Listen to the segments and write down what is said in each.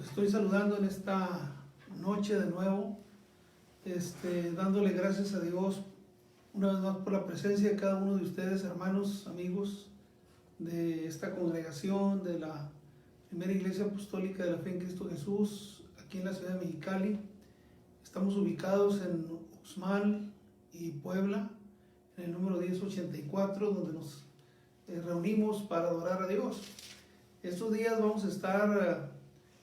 Los estoy saludando en esta noche de nuevo, dándole gracias a Dios una vez más por la presencia de cada uno de ustedes, hermanos, amigos de esta congregación de la Primera Iglesia Apostólica de la Fe en Cristo Jesús, aquí en la ciudad de Mexicali. Estamos ubicados en Uxmal y Puebla, en el número 1084, donde nos reunimos para adorar a Dios. Estos días vamos a estar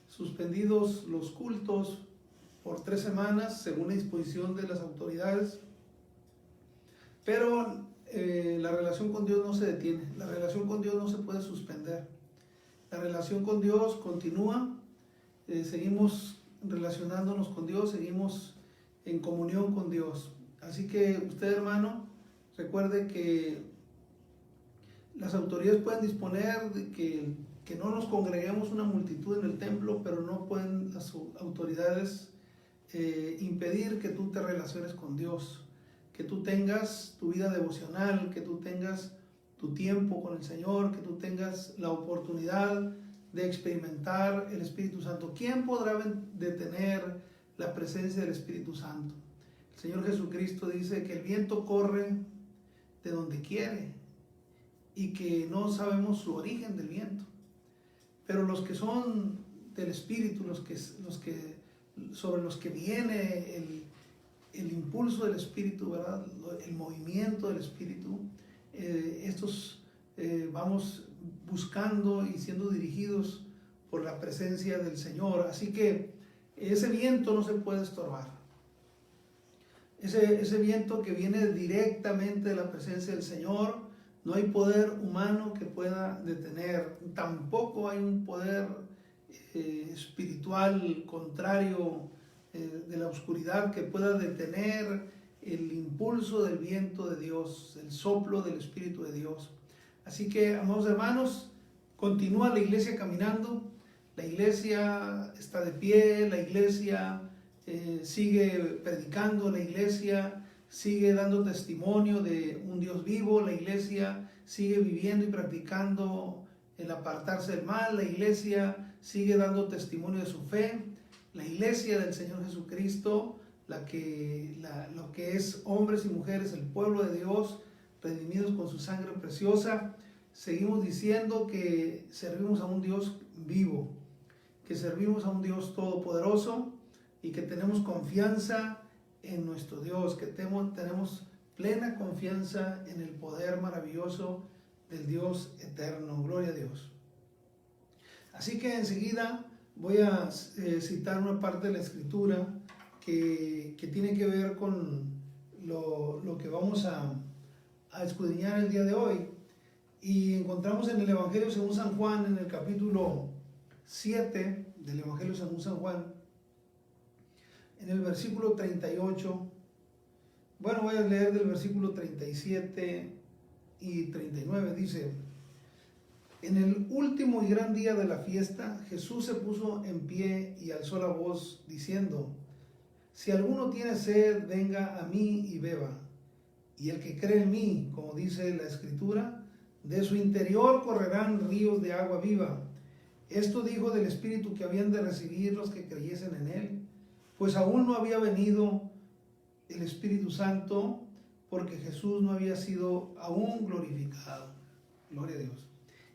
suspendidos los cultos por 3 semanas, según la disposición de las autoridades, pero la relación con Dios no se detiene, la relación con Dios no se puede suspender, la relación con Dios continúa, seguimos relacionándonos con Dios, seguimos en comunión con Dios. Así que usted, hermano, recuerde que las autoridades pueden disponer de que no nos congreguemos una multitud en el templo, pero no pueden las autoridades impedir que tú te relaciones con Dios, que tú tengas tu vida devocional, que tú tengas tu tiempo con el Señor, que tú tengas la oportunidad de experimentar el Espíritu Santo. ¿Quién podrá detener la presencia del Espíritu Santo? El Señor Jesucristo dice que el viento corre de donde quiere y que no sabemos su origen del viento. Pero los que son del Espíritu, sobre los que viene el impulso del Espíritu, ¿verdad? El movimiento del Espíritu, estos vamos buscando y siendo dirigidos por la presencia del Señor. Así que ese viento no se puede estorbar. Ese viento que viene directamente de la presencia del Señor, no hay poder humano que pueda detener, tampoco hay un poder espiritual contrario de la oscuridad que pueda detener el impulso del viento de Dios, el soplo del Espíritu de Dios. Así que, amados hermanos, continúa la iglesia caminando, la iglesia está de pie, la iglesia sigue predicando, la iglesia sigue dando testimonio de un Dios vivo, la iglesia sigue viviendo y practicando el apartarse del mal, la iglesia sigue dando testimonio de su fe, la iglesia del Señor Jesucristo, lo que es hombres y mujeres, el pueblo de Dios, redimidos con su sangre preciosa. Seguimos diciendo que servimos a un Dios vivo, que servimos a un Dios todopoderoso y que tenemos confianza en nuestro Dios, que tenemos plena confianza en el poder maravilloso del Dios eterno. Gloria a Dios. Así que enseguida voy a citar una parte de la Escritura que tiene que ver con lo que vamos a escudriñar el día de hoy. Y encontramos en el Evangelio según San Juan, en el capítulo 7 del Evangelio según San Juan, en el versículo 38, bueno, voy a leer del versículo 37 y 39, dice: en el último y gran día de la fiesta, Jesús se puso en pie y alzó la voz, diciendo: si alguno tiene sed, venga a mí y beba. Y el que cree en mí, como dice la Escritura, de su interior correrán ríos de agua viva. Esto dijo del Espíritu que habían de recibir los que creyesen en él, pues aún no había venido el Espíritu Santo, porque Jesús no había sido aún glorificado. Gloria a Dios.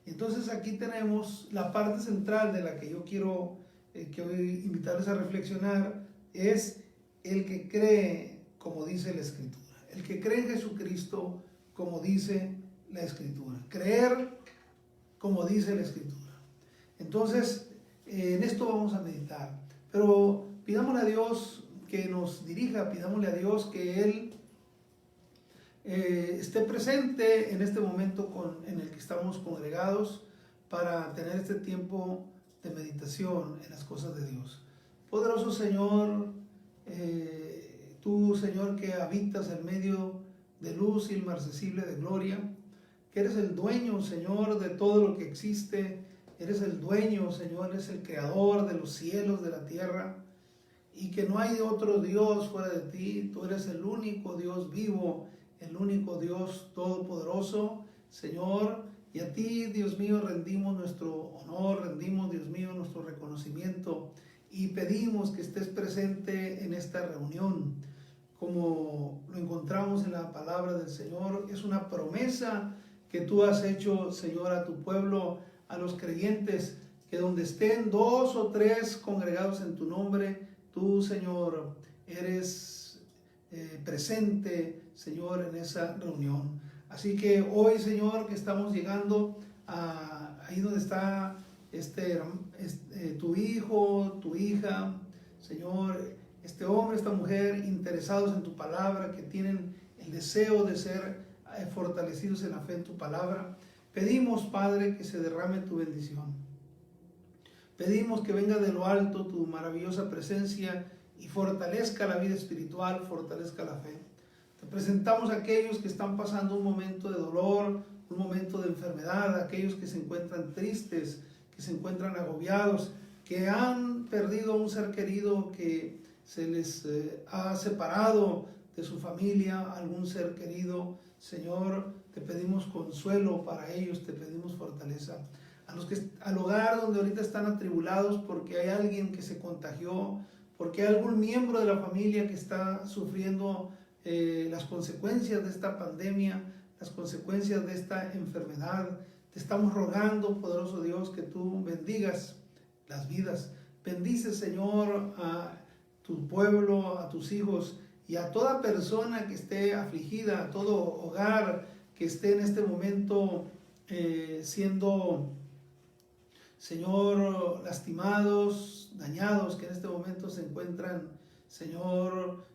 Entonces aquí tenemos la parte central de la que yo quiero que hoy invitarles a reflexionar, es el que cree como dice la Escritura. El que cree en Jesucristo como dice la Escritura. Creer como dice la Escritura. Entonces, en esto vamos a meditar. Pero pidámosle a Dios que nos dirija, pidámosle a Dios que Él esté presente en este momento en el que estamos congregados para tener este tiempo de meditación en las cosas de Dios. Poderoso Señor, tú, Señor, que habitas en medio de luz inmarcesible de gloria, que eres el dueño, Señor, de todo lo que existe, eres el dueño, Señor, eres el creador de los cielos, de la tierra, y que no hay otro Dios fuera de ti. Tú eres el único Dios vivo, el único Dios todopoderoso, Señor, Y a ti, Dios mío, rendimos nuestro honor, rendimos, Dios mío, nuestro reconocimiento y pedimos que estés presente en esta reunión. Como lo encontramos en la palabra del Señor, es una promesa que tú has hecho, Señor, a tu pueblo, a los creyentes, que donde estén 2 o 3 congregados en tu nombre, tú, Señor, eres presente, Señor, en esa reunión. Así que hoy, Señor, que estamos llegando ahí donde está tu hijo, tu hija, Señor, este hombre, esta mujer, interesados en tu palabra, que tienen el deseo de ser fortalecidos en la fe en tu palabra, pedimos, Padre, que se derrame tu bendición. Pedimos que venga de lo alto tu maravillosa presencia y fortalezca la vida espiritual, fortalezca la fe. Te presentamos a aquellos que están pasando un momento de dolor, un momento de enfermedad, aquellos que se encuentran tristes, que se encuentran agobiados, que han perdido un ser querido, que se les ha separado de su familia, algún ser querido. Señor, te pedimos consuelo para ellos, te pedimos fortaleza. Al hogar donde ahorita están atribulados porque hay alguien que se contagió, porque hay algún miembro de la familia que está sufriendo las consecuencias de esta pandemia, las consecuencias de esta enfermedad. Te estamos rogando, poderoso Dios, que tú bendigas las vidas. Bendice, Señor, a tu pueblo, a tus hijos y a toda persona que esté afligida, a todo hogar que esté en este momento siendo, Señor, lastimados, dañados, que en este momento se encuentran, Señor,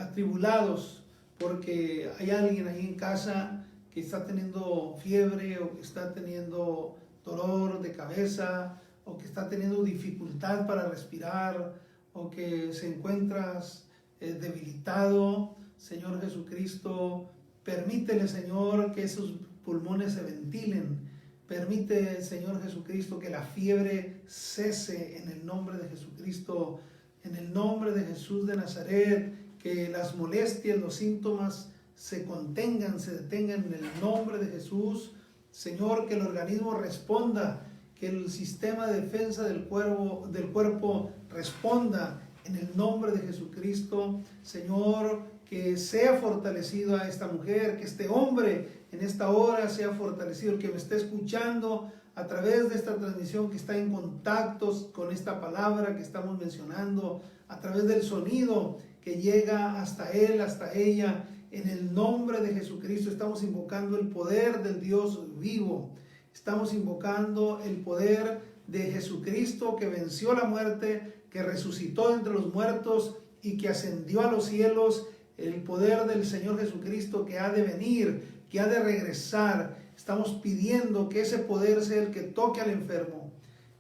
atribulados porque hay alguien ahí en casa que está teniendo fiebre o que está teniendo dolor de cabeza o que está teniendo dificultad para respirar o que se encuentras debilitado. Señor Jesucristo, permítele, Señor, que esos pulmones se ventilen. Permite, Señor Jesucristo, que la fiebre cese en el nombre de Jesucristo, en el nombre de Jesús de Nazaret, que las molestias, los síntomas se contengan, se detengan en el nombre de Jesús. Señor, que el organismo responda, que el sistema de defensa del cuerpo responda en el nombre de Jesucristo. Señor, que sea fortalecido a esta mujer, que este hombre en esta hora sea fortalecido, el que me esté escuchando a través de esta transmisión, que está en contactos con esta palabra que estamos mencionando, a través del sonido que llega hasta él, hasta ella. En el nombre de Jesucristo estamos invocando el poder del Dios vivo. Estamos invocando el poder de Jesucristo, que venció la muerte, que resucitó entre los muertos y que ascendió a los cielos. El poder del Señor Jesucristo que ha de venir, que ha de regresar. Estamos pidiendo que ese poder sea el que toque al enfermo,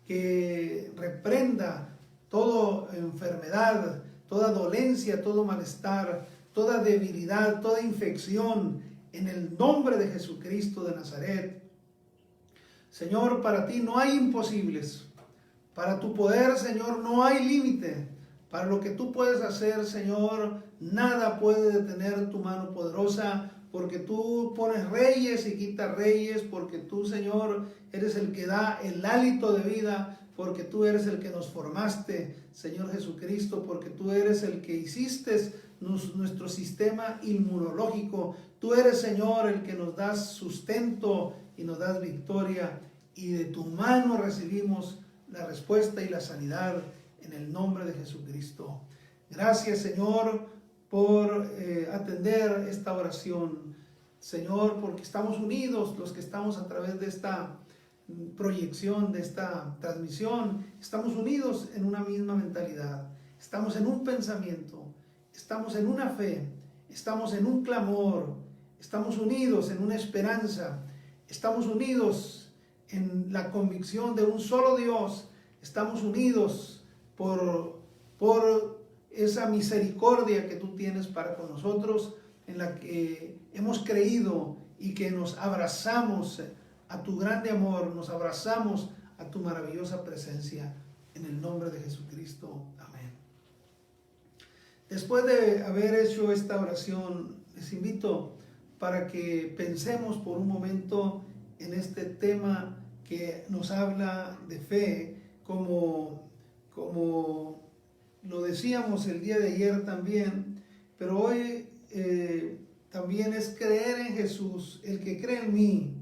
que reprenda toda enfermedad, toda dolencia, todo malestar, toda debilidad, toda infección, en el nombre de Jesucristo de Nazaret. Señor, para ti no hay imposibles. Para tu poder, Señor, no hay límite. Para lo que tú puedes hacer, Señor, nada puede detener tu mano poderosa, porque tú pones reyes y quitas reyes, porque tú, Señor, eres el que da el hálito de vida, porque tú eres el que nos formaste, Señor Jesucristo, porque tú eres el que hiciste nuestro sistema inmunológico. Tú eres, Señor, el que nos das sustento y nos das victoria, y de tu mano recibimos la respuesta y la sanidad en el nombre de Jesucristo. Gracias, Señor, por atender esta oración. Señor, porque estamos unidos, los que estamos a través de esta proyección, de esta transmisión, estamos unidos en una misma mentalidad, estamos en un pensamiento, estamos en una fe, estamos en un clamor, estamos unidos en una esperanza, estamos unidos en la convicción de un solo Dios, estamos unidos por esa misericordia que tú tienes para con nosotros, en la que hemos creído y que nos abrazamos a tu grande amor, nos abrazamos a tu maravillosa presencia, en el nombre de Jesucristo. Amén. Después de haber hecho esta oración, les invito para que pensemos por un momento en este tema que nos habla de fe, como lo decíamos el día de ayer también, pero hoy también es creer en Jesús. El que cree en mí,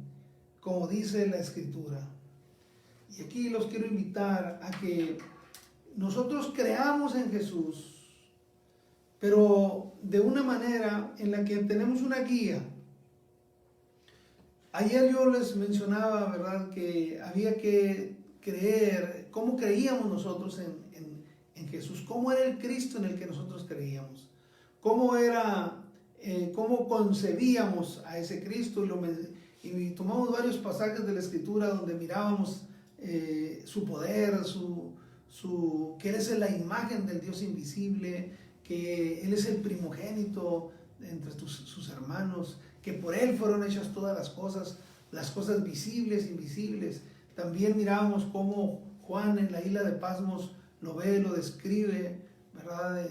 como dice la Escritura. Y aquí los quiero invitar a que nosotros creamos en Jesús, pero de una manera en la que tenemos una guía. Ayer yo les mencionaba, ¿verdad?, que había que creer, cómo creíamos nosotros en Jesús, cómo era el Cristo en el que nosotros creíamos, cómo concebíamos a ese Cristo, y tomamos varios pasajes de la Escritura donde mirábamos su poder, que Él es la imagen del Dios invisible, que Él es el primogénito entre sus hermanos, que por Él fueron hechas todas las cosas visibles e invisibles. También mirábamos cómo Juan en la isla de Patmos lo ve, lo describe, ¿verdad?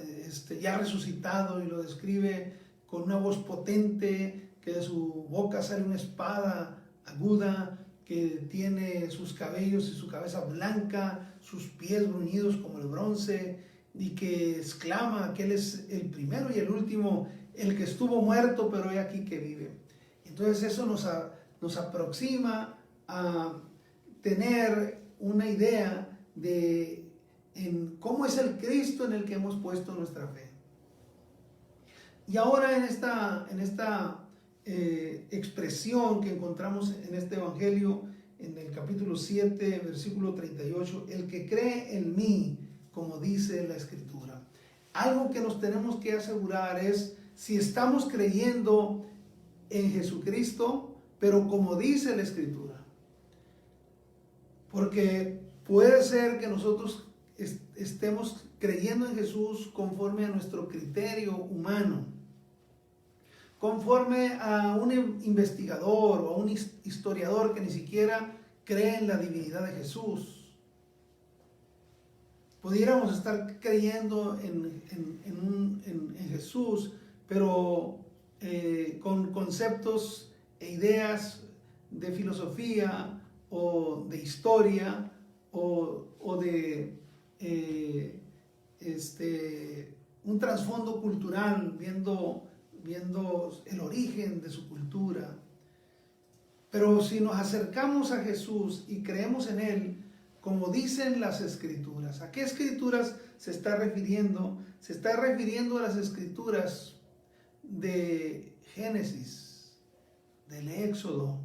Ya resucitado, y lo describe con una voz potente, que de su boca sale una espada aguda, que tiene sus cabellos y su cabeza blanca, sus pies bruñidos como el bronce, y que exclama que Él es el primero y el último, el que estuvo muerto, pero he aquí que vive. Entonces eso nos aproxima a tener una idea de cómo es el Cristo en el que hemos puesto nuestra fe. Y ahora en esta expresión que encontramos en este Evangelio, en el capítulo 7, versículo 38, el que cree en mí, como dice la Escritura. Algo que nos tenemos que asegurar es si estamos creyendo en Jesucristo, pero como dice la Escritura. Porque puede ser que nosotros estemos creyendo en Jesús conforme a nuestro criterio humano, conforme a un investigador o a un historiador que ni siquiera cree en la divinidad de Jesús. Pudiéramos estar creyendo en Jesús, pero con conceptos e ideas de filosofía o de historia o de un trasfondo cultural, viendo el origen de su cultura. Pero si nos acercamos a Jesús y creemos en Él, como dicen las Escrituras. ¿A qué Escrituras se está refiriendo? Se está refiriendo a las Escrituras de Génesis, del Éxodo,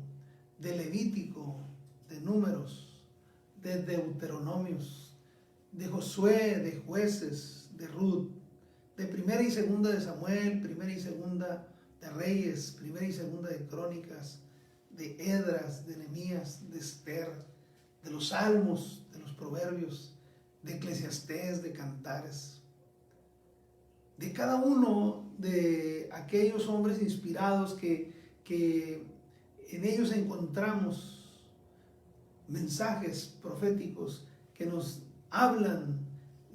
de Levítico, de Números, de Deuteronomios, de Josué, de Jueces, de Ruth, de Primera y Segunda de Samuel, Primera y Segunda de Reyes, Primera y Segunda de Crónicas, de Esdras, de Nehemías, de Esther, de los Salmos, de los Proverbios, de Eclesiastés, de Cantares, de cada uno de aquellos hombres inspirados que en ellos encontramos mensajes proféticos que nos hablan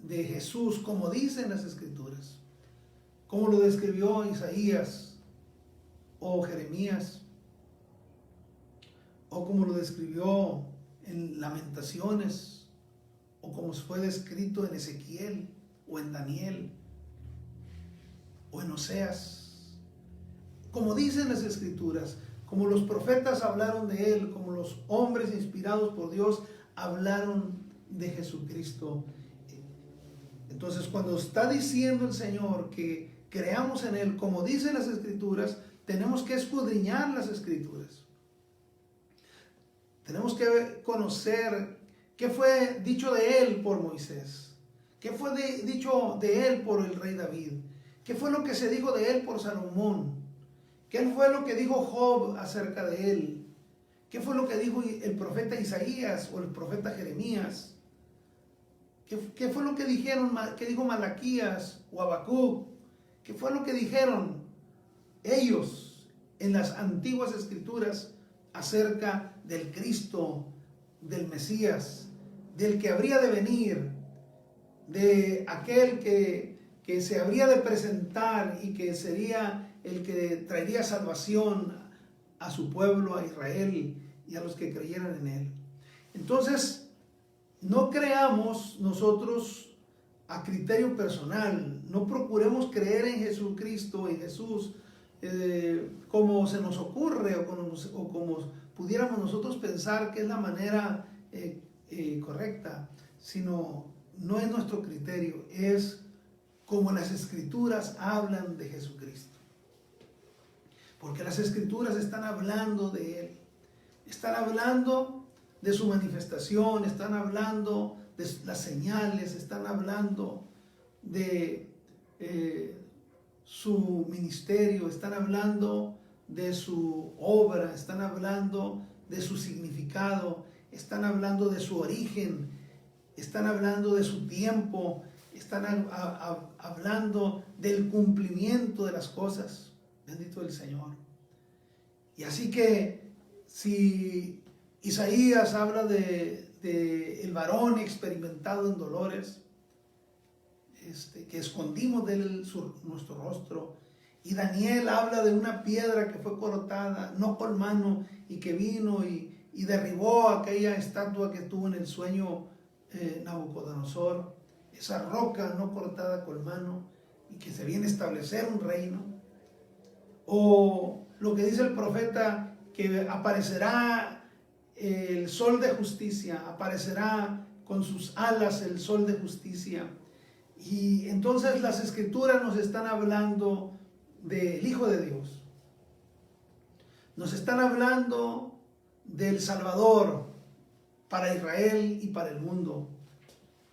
de Jesús, como dicen las Escrituras, como lo describió Isaías o Jeremías, o como lo describió en Lamentaciones, o como fue descrito en Ezequiel, o en Daniel, o en Oseas. Como dicen las Escrituras, como los profetas hablaron de Él, como los hombres inspirados por Dios hablaron de Jesucristo. Entonces, cuando está diciendo el Señor que creamos en Él, como dicen las Escrituras, tenemos que escudriñar las Escrituras. Tenemos que conocer qué fue dicho de Él por Moisés, qué fue dicho de Él por el rey David, qué fue lo que se dijo de Él por Salomón, qué fue lo que dijo Job acerca de Él, qué fue lo que dijo el profeta Isaías o el profeta Jeremías, qué fue lo que dijo Malaquías o Habacuc, qué fue lo que dijeron ellos en las antiguas Escrituras acerca del Cristo, del Mesías, del que habría de venir, de aquel que se habría de presentar y que sería el que traería salvación a su pueblo, a Israel, y a los que creyeran en Él. Entonces, no creamos nosotros a criterio personal, no procuremos creer en Jesucristo, en Jesús, como se nos ocurre o como pudiéramos nosotros pensar que es la manera correcta, sino no es nuestro criterio, es como las Escrituras hablan de Jesucristo. Porque las Escrituras están hablando de Él, están hablando de su manifestación, están hablando de las señales, están hablando de su ministerio, están hablando de su obra, están hablando de su significado, están hablando de su origen, están hablando de su tiempo, están hablando del cumplimiento de las cosas. Bendito el Señor. Y así que si Isaías habla de el varón experimentado en dolores, que escondimos de él nuestro rostro, y Daniel habla de una piedra que fue cortada, no con mano, y que vino y derribó aquella estatua que tuvo en el sueño Nabucodonosor, esa roca no cortada con mano, y que se viene a establecer un reino. O lo que dice el profeta, que aparecerá el sol de justicia, aparecerá con sus alas el sol de justicia. Y entonces las Escrituras nos están hablando del Hijo de Dios. Nos están hablando del Salvador para Israel y para el mundo.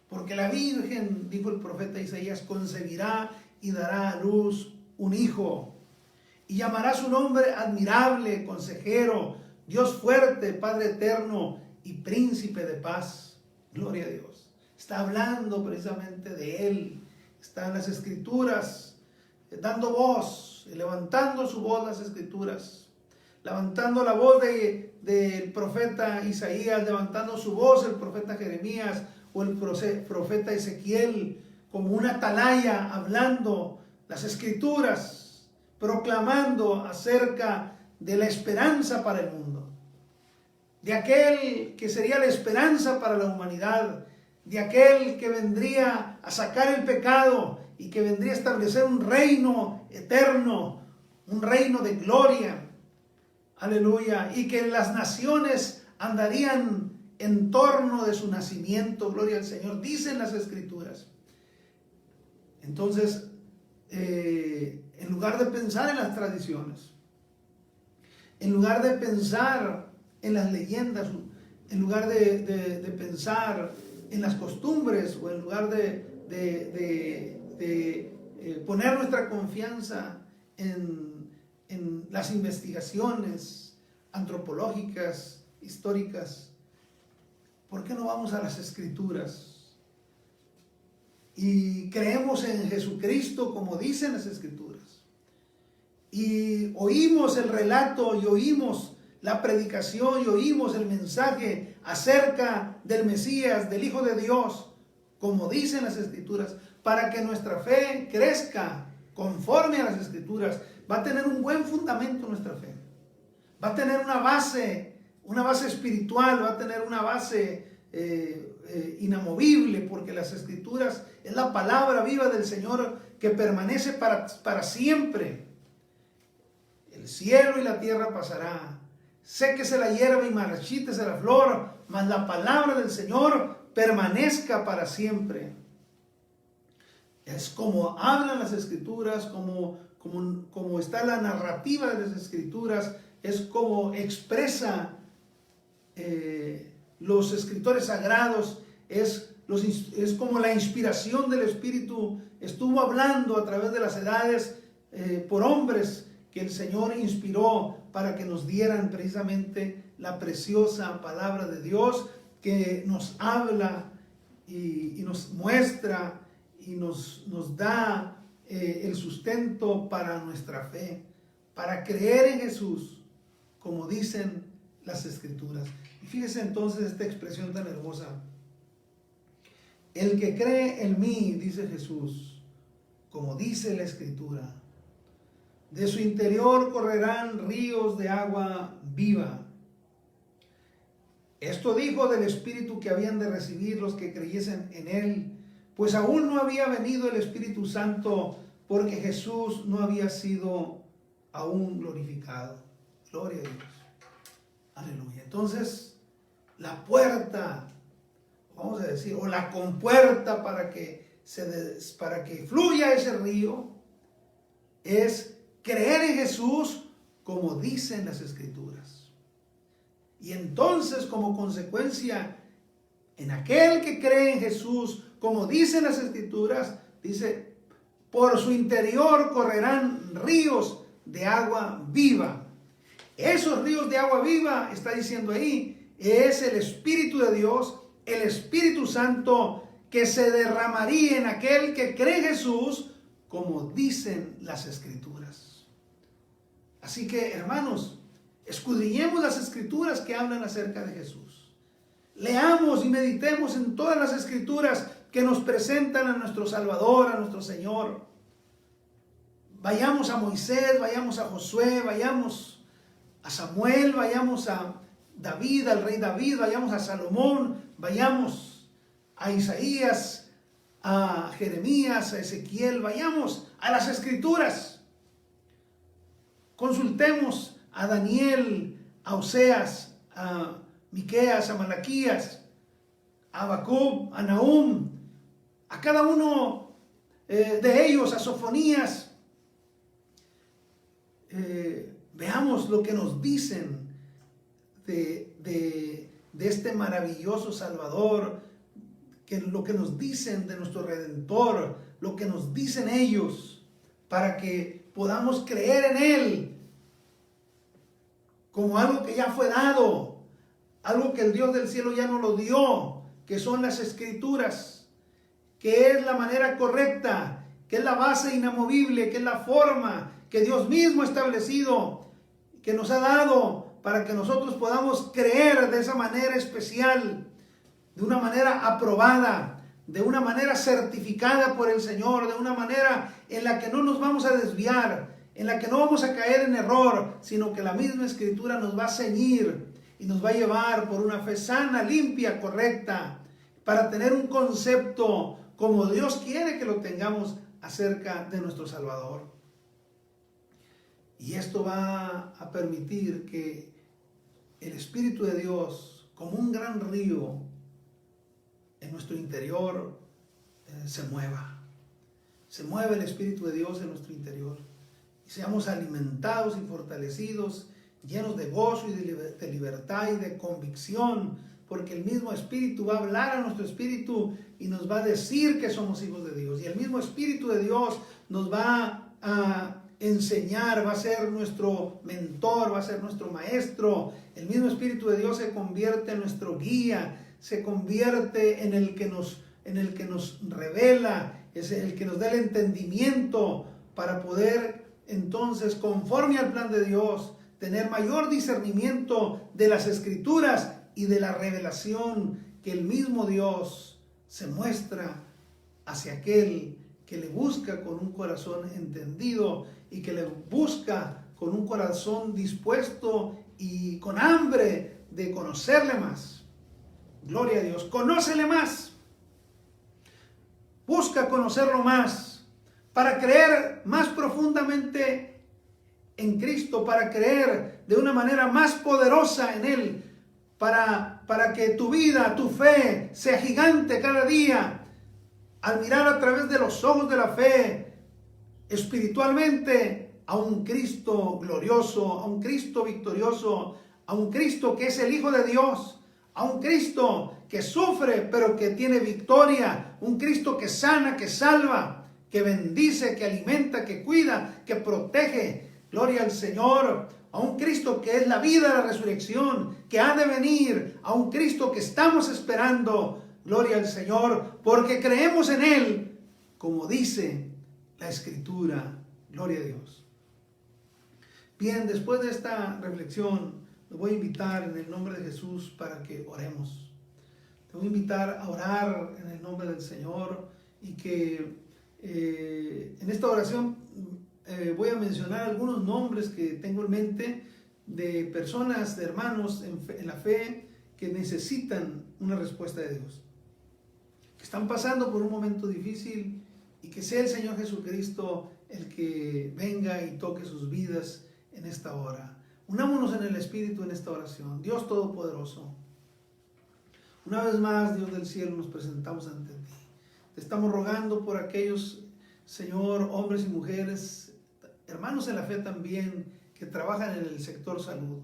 Porque la Virgen, dijo el profeta Isaías, concebirá y dará a luz un hijo. Y llamará su nombre admirable, consejero, Dios fuerte, Padre eterno y príncipe de paz. Gloria a Dios. Está hablando precisamente de Él. Está en las Escrituras, dando voz, levantando su voz las Escrituras. Levantando la voz del profeta Isaías, levantando su voz el profeta Jeremías o el profeta Ezequiel, como una atalaya, hablando las Escrituras, proclamando acerca de la esperanza para el mundo, de aquel que sería la esperanza para la humanidad, de aquel que vendría a sacar el pecado y que vendría a establecer un reino eterno, un reino de gloria, aleluya, y que las naciones andarían en torno de su nacimiento, gloria al Señor, dicen las Escrituras. Entonces, en lugar de pensar en las tradiciones, en lugar de pensar en las leyendas, en lugar de pensar en las costumbres, o en lugar de poner nuestra confianza en las investigaciones antropológicas, históricas, ¿por qué no vamos a las Escrituras? Y creemos en Jesucristo como dicen las Escrituras. Y oímos el relato y oímos la predicación y oímos el mensaje acerca del Mesías, del Hijo de Dios, como dicen las Escrituras, para que nuestra fe crezca conforme a las Escrituras. Va a tener un buen fundamento nuestra fe. Va a tener una base espiritual, va a tener una base inamovible, porque las Escrituras es la palabra viva del Señor que permanece para siempre. El cielo y la tierra pasará, séquese la hierba y marchítese la flor, mas la palabra del Señor permanezca para siempre. Es como hablan las Escrituras, como está la narrativa de las Escrituras, es como expresa los escritores sagrados, es como la inspiración del Espíritu estuvo hablando a través de las edades por hombres que el Señor inspiró para que nos dieran precisamente la preciosa palabra de Dios, que nos habla y nos muestra y nos da el sustento para nuestra fe, para creer en Jesús, como dicen las Escrituras. Y fíjese entonces esta expresión tan hermosa. El que cree en mí, dice Jesús, como dice la Escritura, de su interior correrán ríos de agua viva. Esto dijo del Espíritu que habían de recibir los que creyesen en él, pues aún no había venido el Espíritu Santo, porque Jesús no había sido aún glorificado. Gloria a Dios. Aleluya. Entonces, la puerta, vamos a decir, o la compuerta para que fluya ese río, es creer en Jesús como dicen las Escrituras. Y entonces, como consecuencia, en aquel que cree en Jesús, como dicen las Escrituras, dice, por su interior correrán ríos de agua viva. Esos ríos de agua viva, está diciendo ahí, es el Espíritu de Dios, el Espíritu Santo, que se derramaría en aquel que cree en Jesús, como dicen las Escrituras. Así que, hermanos, escudriñemos las Escrituras que hablan acerca de Jesús. Leamos y meditemos en todas las Escrituras que nos presentan a nuestro Salvador, a nuestro Señor. Vayamos a Moisés, vayamos a Josué, vayamos a Samuel, vayamos a David, al rey David, vayamos a Salomón, vayamos a Isaías, a Jeremías, a Ezequiel, vayamos a las Escrituras. Consultemos a Daniel, a Oseas, a Miqueas, a Malaquías, a Habacuc, a Nahum, a cada uno de ellos, a Sofonías. Veamos lo que nos dicen de este maravilloso Salvador, lo que nos dicen de nuestro Redentor, lo que nos dicen ellos, para que podamos creer en Él como algo que ya fue dado, algo que el Dios del cielo ya nos lo dio, que son las Escrituras, que es la manera correcta, que es la base inamovible, que es la forma que Dios mismo ha establecido, que nos ha dado para que nosotros podamos creer de esa manera especial, de una manera aprobada, de una manera certificada por el Señor, de una manera en la que no nos vamos a desviar, en la que no vamos a caer en error, sino que la misma Escritura nos va a ceñir y nos va a llevar por una fe sana, limpia, correcta, para tener un concepto como Dios quiere que lo tengamos acerca de nuestro Salvador. Y esto va a permitir que el Espíritu de Dios, como un gran río en nuestro interior, se mueva. Se mueve el Espíritu de Dios en nuestro interior. Y seamos alimentados y fortalecidos, llenos de gozo y de libertad y de convicción, porque el mismo Espíritu va a hablar a nuestro espíritu y nos va a decir que somos hijos de Dios. Y el mismo Espíritu de Dios nos va a enseñar, va a ser nuestro mentor, va a ser nuestro maestro. El mismo Espíritu de Dios se convierte en nuestro guía, se convierte en el que nos revela, es el que nos da el entendimiento para poder entonces, conforme al plan de Dios, tener mayor discernimiento de las Escrituras y de la revelación que el mismo Dios se muestra hacia aquel que le busca con un corazón entendido y que le busca con un corazón dispuesto y con hambre de conocerle más. Gloria a Dios, conócele más. Busca conocerlo más para creer más profundamente en Cristo, para creer de una manera más poderosa en Él, para que tu vida, tu fe sea gigante cada día, al mirar a través de los ojos de la fe, espiritualmente, a un Cristo glorioso, a un Cristo victorioso, a un Cristo que es el Hijo de Dios, a un Cristo que sufre pero que tiene victoria, un Cristo que sana, que salva, que bendice, que alimenta, que cuida, que protege. Gloria al Señor. A un Cristo que es la vida, la resurrección, que ha de venir, a un Cristo que estamos esperando. Gloria al Señor, porque creemos en Él, como dice la Escritura. Gloria a Dios. Bien, después de esta reflexión, lo voy a invitar en el nombre de Jesús para que oremos. Te voy a invitar a orar en el nombre del Señor y que en esta oración voy a mencionar algunos nombres que tengo en mente de personas, de hermanos en la fe que necesitan una respuesta de Dios, que están pasando por un momento difícil, y que sea el Señor Jesucristo el que venga y toque sus vidas en esta hora. Unámonos en el Espíritu en esta oración. Dios Todopoderoso, una vez más, Dios del cielo, nos presentamos ante ti. Te estamos rogando por aquellos, Señor, hombres y mujeres, hermanos en la fe también, que trabajan en el sector salud,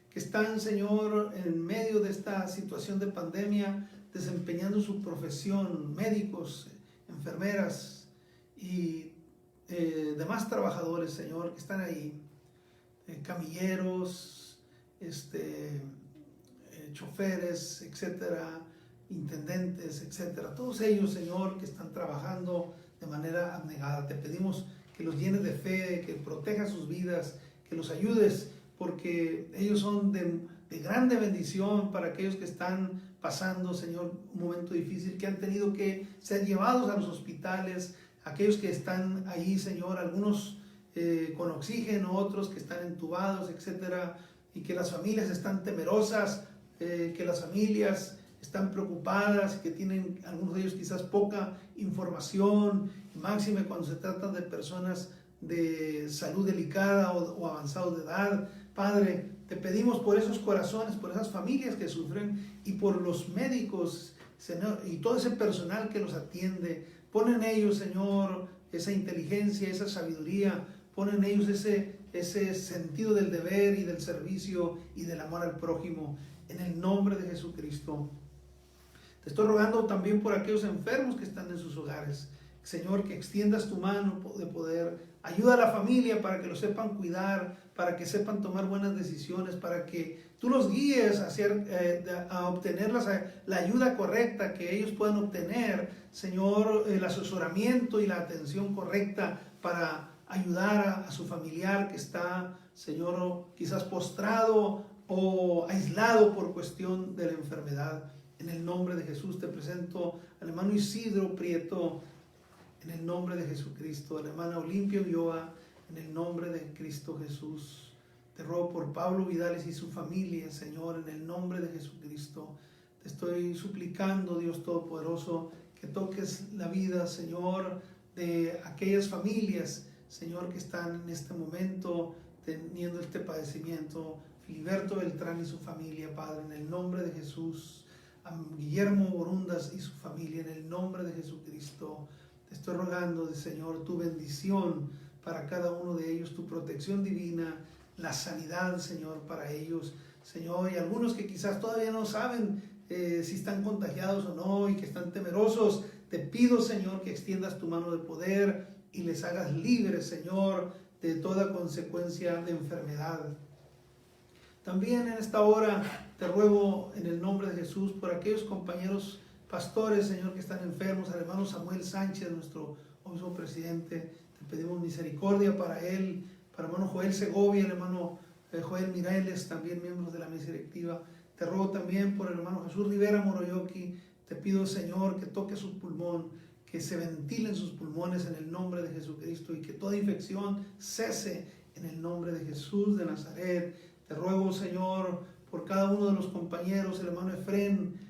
que están, Señor, en medio de esta situación de pandemia, desempeñando su profesión, médicos, enfermeras y demás trabajadores, Señor, que están ahí, camilleros, choferes, etcétera, intendentes, etcétera, todos ellos, Señor, que están trabajando de manera abnegada. Te pedimos que los llenes de fe, que protejas sus vidas, que los ayudes, porque ellos son de grande bendición para aquellos que están pasando, Señor, un momento difícil, que han tenido que ser llevados a los hospitales, aquellos que están ahí, Señor, algunos con oxígeno, otros que están entubados, etcétera, y que las familias están temerosas, que las familias están preocupadas, que tienen algunos de ellos quizás poca información, máxime cuando se trata de personas de salud delicada o avanzados de edad. Padre, te pedimos por esos corazones, por esas familias que sufren y por los médicos, Señor, y todo ese personal que los atiende. Pon en ellos, Señor, esa inteligencia, esa sabiduría, pon en ellos ese sentido del deber y del servicio y del amor al prójimo, en el nombre de Jesucristo. Te estoy rogando también por aquellos enfermos que están en sus hogares. Señor, que extiendas tu mano de poder. Ayuda a la familia para que lo sepan cuidar, para que sepan tomar buenas decisiones, para que tú los guíes a obtener la ayuda correcta que ellos puedan obtener. Señor, el asesoramiento y la atención correcta para ayudar a su familiar que está, Señor, quizás postrado o aislado por cuestión de la enfermedad. En el nombre de Jesús te presento al hermano Isidro Prieto, en el nombre de Jesucristo, a la hermana Olimpia Ulloa, en el nombre de Cristo Jesús. Te ruego por Pablo Vidales y su familia, Señor, en el nombre de Jesucristo. Te estoy suplicando, Dios Todopoderoso, que toques la vida, Señor, de aquellas familias, Señor, que están en este momento teniendo este padecimiento. Filiberto Beltrán y su familia, Padre, en el nombre de Jesús. A Guillermo Borundas y su familia, en el nombre de Jesucristo. Te estoy rogando, Señor, tu bendición para cada uno de ellos, tu protección divina, la sanidad, Señor, para ellos, Señor, y algunos que quizás todavía no saben si están contagiados o no y que están temerosos. Te pido, Señor, que extiendas tu mano de poder y les hagas libres, Señor, de toda consecuencia de enfermedad. También en esta hora te ruego en el nombre de Jesús por aquellos compañeros pastores, Señor, que están enfermos, al hermano Samuel Sánchez, nuestro obispo presidente. Te pedimos misericordia para él, para el hermano Joel Segovia, el hermano Joel Mireles, también miembros de la mesa directiva. Te ruego también por el hermano Jesús Rivera Moroyoki. Te pido, Señor, que toque su pulmón, que se ventilen sus pulmones en el nombre de Jesucristo y que toda infección cese en el nombre de Jesús de Nazaret. Te ruego, Señor, por cada uno de los compañeros, el hermano Efrén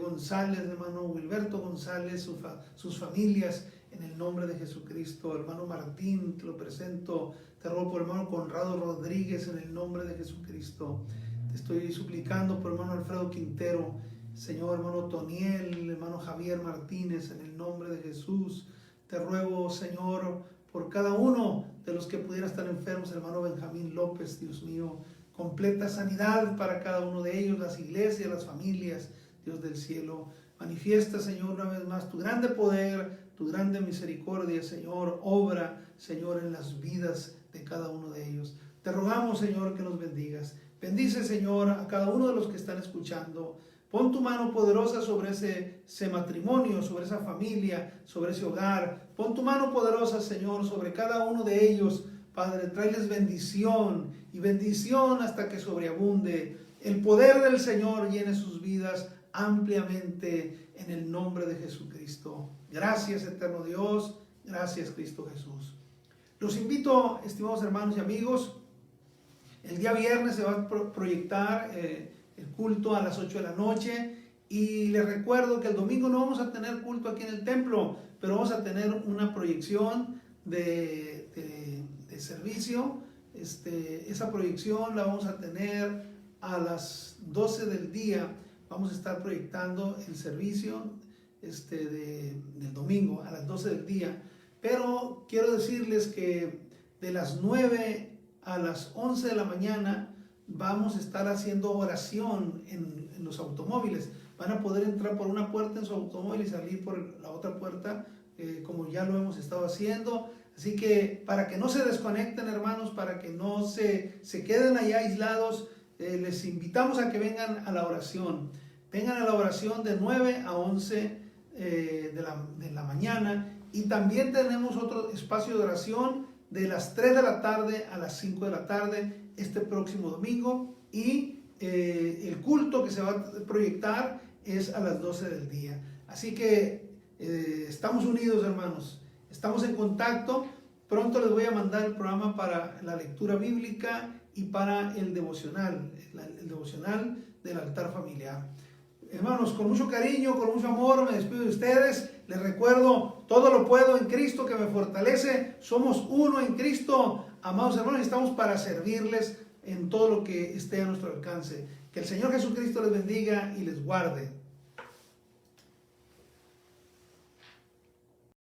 González, el hermano Wilberto González, sus familias, en el nombre de Jesucristo. Hermano Martín, te lo presento. Te ruego por el hermano Conrado Rodríguez, en el nombre de Jesucristo. Te estoy suplicando por el hermano Alfredo Quintero, Señor, hermano Toniel, el hermano Javier Martínez, en el nombre de Jesús. Te ruego, Señor, por cada uno de los que pudieran estar enfermos, el hermano Benjamín López, Dios mío, completa sanidad para cada uno de ellos, las iglesias, las familias, Dios del cielo. Manifiesta, Señor, una vez más tu grande poder, tu grande misericordia, Señor. Obra, Señor, en las vidas de cada uno de ellos. Te rogamos, Señor, que nos bendigas. Bendice, Señor, a cada uno de los que están escuchando. Pon tu mano poderosa sobre ese matrimonio, sobre esa familia, sobre ese hogar. Pon tu mano poderosa, Señor, sobre cada uno de ellos. Padre, tráeles bendición y bendición hasta que sobreabunde. El poder del Señor llene sus vidas ampliamente en el nombre de Jesucristo. Gracias, eterno Dios. Gracias, Cristo Jesús. Los invito, estimados hermanos y amigos, el día viernes se va a proyectar el culto a las 8 de la noche. Y les recuerdo que el domingo no vamos a tener culto aquí en el templo, pero vamos a tener una proyección de servicio. Esa proyección la vamos a tener a las 12 del día. Vamos a estar proyectando el servicio del domingo a las 12 del día. Pero quiero decirles que de las 9 a las 11 de la mañana vamos a estar haciendo oración en los automóviles. Van a poder entrar por una puerta en su automóvil y salir por la otra puerta, como ya lo hemos estado haciendo. Así que para que no se desconecten, hermanos, para que no se queden allá aislados, les invitamos a que vengan a la oración. Vengan a la oración de 9 a 11 de la mañana. Y también tenemos otro espacio de oración de las 3 de la tarde a las 5 de la tarde este próximo domingo. Y el culto que se va a proyectar es a las 12 del día. Así que estamos unidos, hermanos. Estamos en contacto. Pronto les voy a mandar el programa para la lectura bíblica y para el devocional del altar familiar. Hermanos, con mucho cariño, con mucho amor, me despido de ustedes. Les recuerdo, todo lo puedo en Cristo que me fortalece. Somos uno en Cristo. Amados hermanos, estamos para servirles en todo lo que esté a nuestro alcance. Que el Señor Jesucristo les bendiga y les guarde.